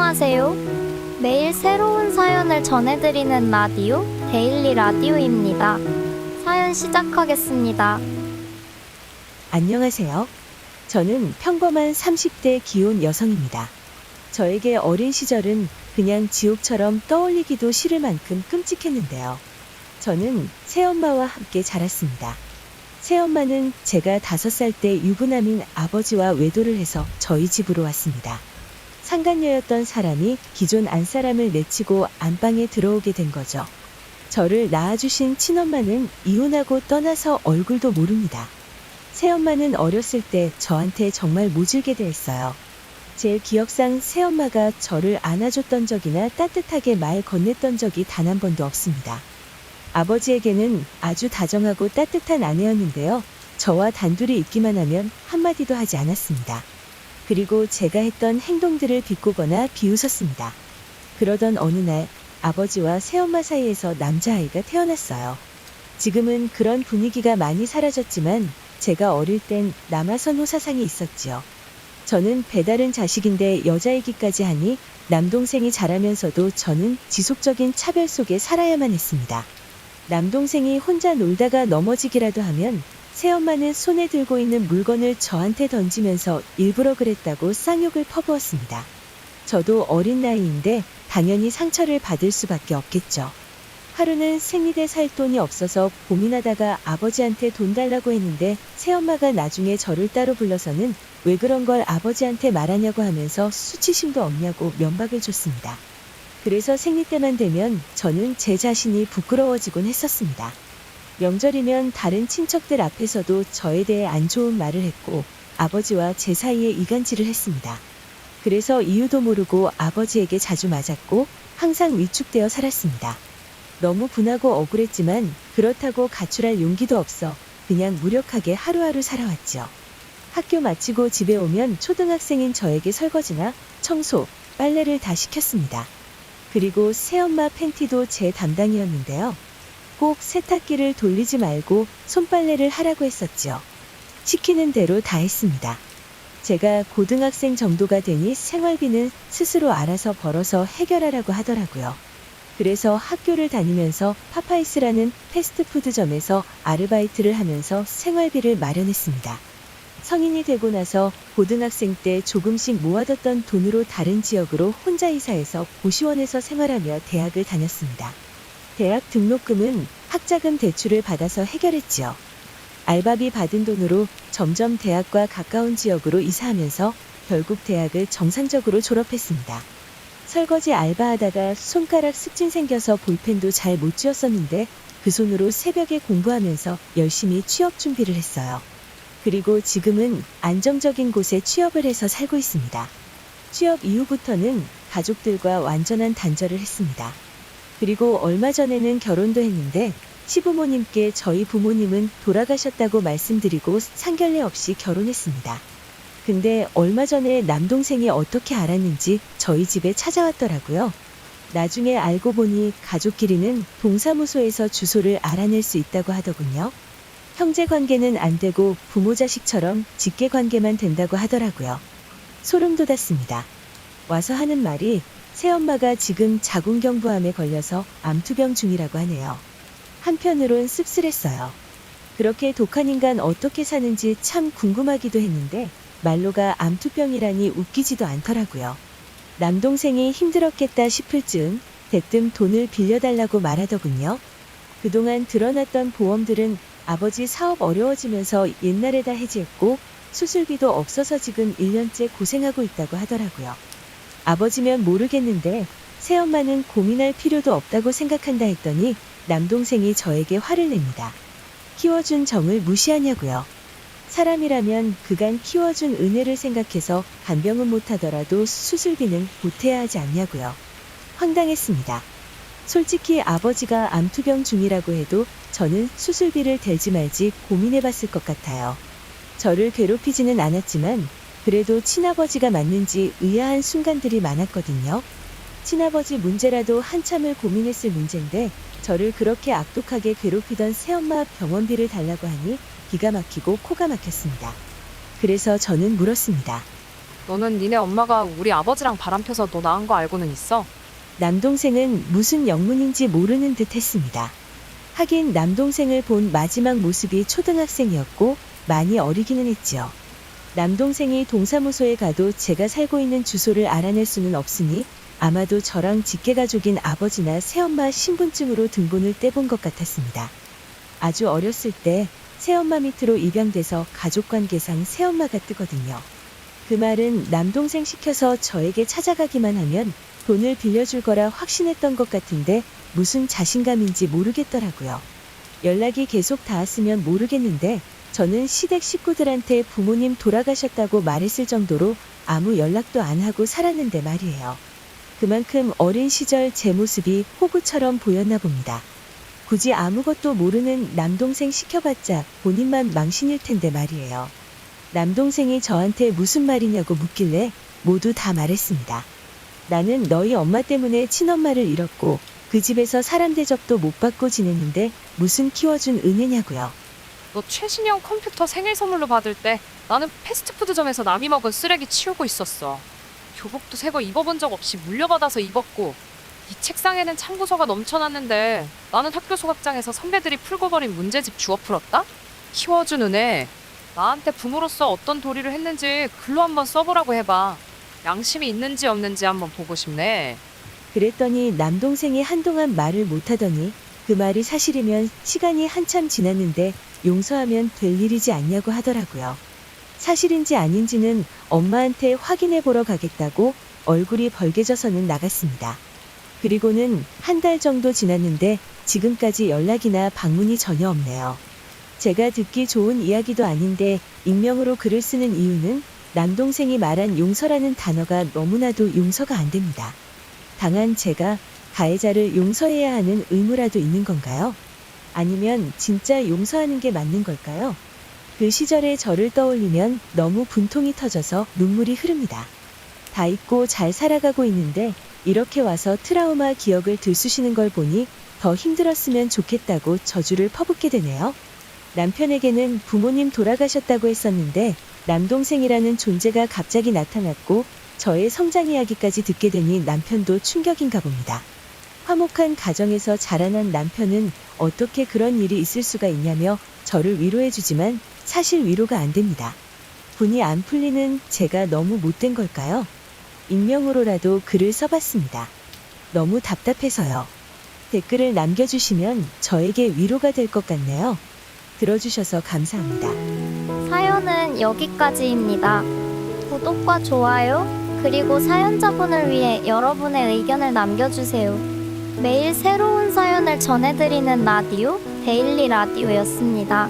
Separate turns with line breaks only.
안녕하세요. 매일 새로운 사연을 전해드리는 라디오, 데일리 라디오입니다. 사연 시작하겠습니다.
안녕하세요. 저는 평범한 30대 기혼 여성입니다. 저에게 어린 시절은 그냥 지옥처럼 떠올리기도 싫을 만큼 끔찍했는데요. 저는 새엄마와 함께 자랐습니다. 새엄마는 제가 5살 때 유부남인 아버지와 외도를 해서 저희 집으로 왔습니다. 상간녀였던 사람이 기존 안사람을 내치고 안방에 들어오게 된 거죠. 저를 낳아주신 친엄마는 이혼하고 떠나서 얼굴도 모릅니다. 새엄마는 어렸을 때 저한테 정말 모질게 대했어요. 제 기억상 새엄마가 저를 안아줬던 적이나 따뜻하게 말 건넸던 적이 단 한 번도 없습니다. 아버지에게는 아주 다정하고 따뜻한 아내였는데요. 저와 단둘이 있기만 하면 한마디도 하지 않았습니다. 그리고 제가 했던 행동들을 비꼬거나 비웃었습니다. 그러던 어느 날 아버지와 새엄마 사이에서 남자아이가 태어났어요. 지금은 그런 분위기가 많이 사라졌지만 제가 어릴 땐 남아선 호사상이 있었지요. 저는 배다른 자식인데 여자이기까지 하니 남동생이 자라면서도 저는 지속적인 차별 속에 살아야만 했습니다. 남동생이 혼자 놀다가 넘어지기라도 하면 새엄마는 손에 들고 있는 물건을 저한테 던지면서 일부러 그랬다고 쌍욕을 퍼부었습니다. 저도 어린 나이인데 당연히 상처를 받을 수밖에 없겠죠. 하루는 생리대 살 돈이 없어서 고민하다가 아버지한테 돈 달라고 했는데 새엄마가 나중에 저를 따로 불러서는 왜 그런 걸 아버지한테 말하냐고 하면서 수치심도 없냐고 면박을 줬습니다. 그래서 생리 때만 되면 저는 제 자신이 부끄러워지곤 했었습니다. 명절이면 다른 친척들 앞에서도 저에 대해 안 좋은 말을 했고 아버지와 제 사이에 이간질을 했습니다. 그래서 이유도 모르고 아버지에게 자주 맞았고 항상 위축되어 살았습니다. 너무 분하고 억울했지만 그렇다고 가출할 용기도 없어 그냥 무력하게 하루하루 살아왔죠. 학교 마치고 집에 오면 초등학생인 저에게 설거지나 청소, 빨래를 다 시켰습니다. 그리고 새엄마 팬티도 제 담당이었는데요. 꼭 세탁기를 돌리지 말고 손빨래를 하라고 했었지요. 시키는 대로 다 했습니다. 제가 고등학생 정도가 되니 생활비는 스스로 알아서 벌어서 해결하라고 하더라고요. 그래서 학교를 다니면서 파파이스라는 패스트푸드점에서 아르바이트를 하면서 생활비를 마련했습니다. 성인이 되고 나서 고등학생 때 조금씩 모아뒀던 돈으로 다른 지역으로 혼자 이사해서 고시원에서 생활하며 대학을 다녔습니다. 대학 등록금은 학자금 대출을 받아서 해결했지요. 알바비 받은 돈으로 점점 대학과 가까운 지역으로 이사하면서 결국 대학을 정상적으로 졸업했습니다. 설거지 알바하다가 손가락 습진 생겨서 볼펜도 잘 못 쥐었었는데 그 손으로 새벽에 공부하면서 열심히 취업 준비를 했어요. 그리고 지금은 안정적인 곳에 취업을 해서 살고 있습니다. 취업 이후부터는 가족들과 완전한 단절을 했습니다. 그리고 얼마 전에는 결혼도 했는데 시부모님께 저희 부모님은 돌아가셨다고 말씀드리고 상견례 없이 결혼했습니다. 근데 얼마 전에 남동생이 어떻게 알았는지 저희 집에 찾아왔더라고요. 나중에 알고 보니 가족끼리는 동사무소에서 주소를 알아낼 수 있다고 하더군요. 형제 관계는 안 되고 부모 자식처럼 직계 관계만 된다고 하더라고요. 소름 돋았습니다. 와서 하는 말이 새엄마가 지금 자궁경부암에 걸려서 암투병 중이라고 하네요. 한편으론 씁쓸했어요. 그렇게 독한 인간 어떻게 사는지 참 궁금하기도 했는데 말로가 암투병이라니 웃기지도 않더라고요. 남동생이 힘들었겠다 싶을 즈음 대뜸 돈을 빌려달라고 말하더군요. 그동안 드러났던 보험들은 아버지 사업 어려워지면서 옛날에 다 해지했고 수술비도 없어서 지금 1년째 고생하고 있다고 하더라고요. 아버지면 모르겠는데 새엄마는 고민할 필요도 없다고 생각한다 했더니 남동생이 저에게 화를 냅니다. 키워준 정을 무시하냐고요. 사람이라면 그간 키워준 은혜를 생각해서 간병은 못하더라도 수술비는 보태야 하지 않냐고요. 황당했습니다. 솔직히 아버지가 암투병 중이라고 해도 저는 수술비를 댈지 말지 고민해봤을 것 같아요. 저를 괴롭히지는 않았지만 그래도 친아버지가 맞는지 의아한 순간들이 많았거든요. 친아버지 문제라도 한참을 고민했을 문제인데 저를 그렇게 악독하게 괴롭히던 새엄마 병원비를 달라고 하니 기가 막히고 코가 막혔습니다. 그래서 저는 물었습니다.
너는 니네 엄마가 우리 아버지랑 바람펴서 너 낳은 거 알고는 있어?
남동생은 무슨 영문인지 모르는 듯 했습니다. 하긴 남동생을 본 마지막 모습이 초등학생이었고 많이 어리기는 했지요. 남동생이 동사무소에 가도 제가 살고 있는 주소를 알아낼 수는 없으니 아마도 저랑 직계가족인 아버지나 새엄마 신분증으로 등본을 떼본 것 같았습니다. 아주 어렸을 때 새엄마 밑으로 입양돼서 가족관계상 새엄마가 뜨거든요. 그 말은 남동생 시켜서 저에게 찾아가기만 하면 돈을 빌려줄 거라 확신했던 것 같은데 무슨 자신감인지 모르겠더라고요. 연락이 계속 닿았으면 모르겠는데 저는 시댁 식구들한테 부모님 돌아가셨다고 말했을 정도로 아무 연락도 안 하고 살았는데 말이에요. 그만큼 어린 시절 제 모습이 호구처럼 보였나 봅니다. 굳이 아무것도 모르는 남동생 시켜봤자 본인만 망신일 텐데 말이에요. 남동생이 저한테 무슨 말이냐고 묻길래 모두 다 말했습니다. 나는 너희 엄마 때문에 친엄마를 잃었고 그 집에서 사람 대접도 못 받고 지냈는데 무슨 키워준 은혜냐고요.
너 최신형 컴퓨터 생일 선물로 받을 때 나는 패스트푸드점에서 남이 먹은 쓰레기 치우고 있었어. 교복도 새 거 입어본 적 없이 물려받아서 입었고 이 책상에는 참고서가 넘쳐났는데 나는 학교 소각장에서 선배들이 풀고 버린 문제집 주워 풀었다? 키워준 은혜. 나한테 부모로서 어떤 도리를 했는지 글로 한번 써보라고 해봐. 양심이 있는지 없는지 한번 보고 싶네.
그랬더니 남동생이 한동안 말을 못하더니 그 말이 사실이면 시간이 한참 지났는데 용서하면 될 일이지 않냐고 하더라고요. 사실인지 아닌지는 엄마한테 확인해 보러 가겠다고 얼굴이 벌개져서는 나갔습니다. 그리고는 한 달 정도 지났는데 지금까지 연락이나 방문이 전혀 없네요. 제가 듣기 좋은 이야기도 아닌데 익명으로 글을 쓰는 이유는 남동생이 말한 용서라는 단어가 너무나도 용서가 안 됩니다. 당한 제가 가해자를 용서해야 하는 의무라도 있는 건가요? 아니면 진짜 용서하는 게 맞는 걸까요? 그 시절의 저를 떠올리면 너무 분통이 터져서 눈물이 흐릅니다. 다 잊고 잘 살아가고 있는데 이렇게 와서 트라우마 기억을 들쑤시는 걸 보니 더 힘들었으면 좋겠다고 저주를 퍼붓게 되네요. 남편에게는 부모님 돌아가셨다고 했었는데 남동생이라는 존재가 갑자기 나타났고 저의 성장 이야기까지 듣게 되니 남편도 충격인가 봅니다. 화목한 가정에서 자라난 남편은 어떻게 그런 일이 있을 수가 있냐며 저를 위로해주지만 사실 위로가 안 됩니다. 분이 안 풀리는 제가 너무 못된 걸까요? 익명으로라도 글을 써봤습니다. 너무 답답해서요. 댓글을 남겨주시면 저에게 위로가 될 것 같네요. 들어주셔서 감사합니다.
사연은 여기까지입니다. 구독과 좋아요, 그리고 사연자분을 위해 여러분의 의견을 남겨주세요. 매일 새로운 사연을 전해드리는 라디오, 데일리 라디오였습니다.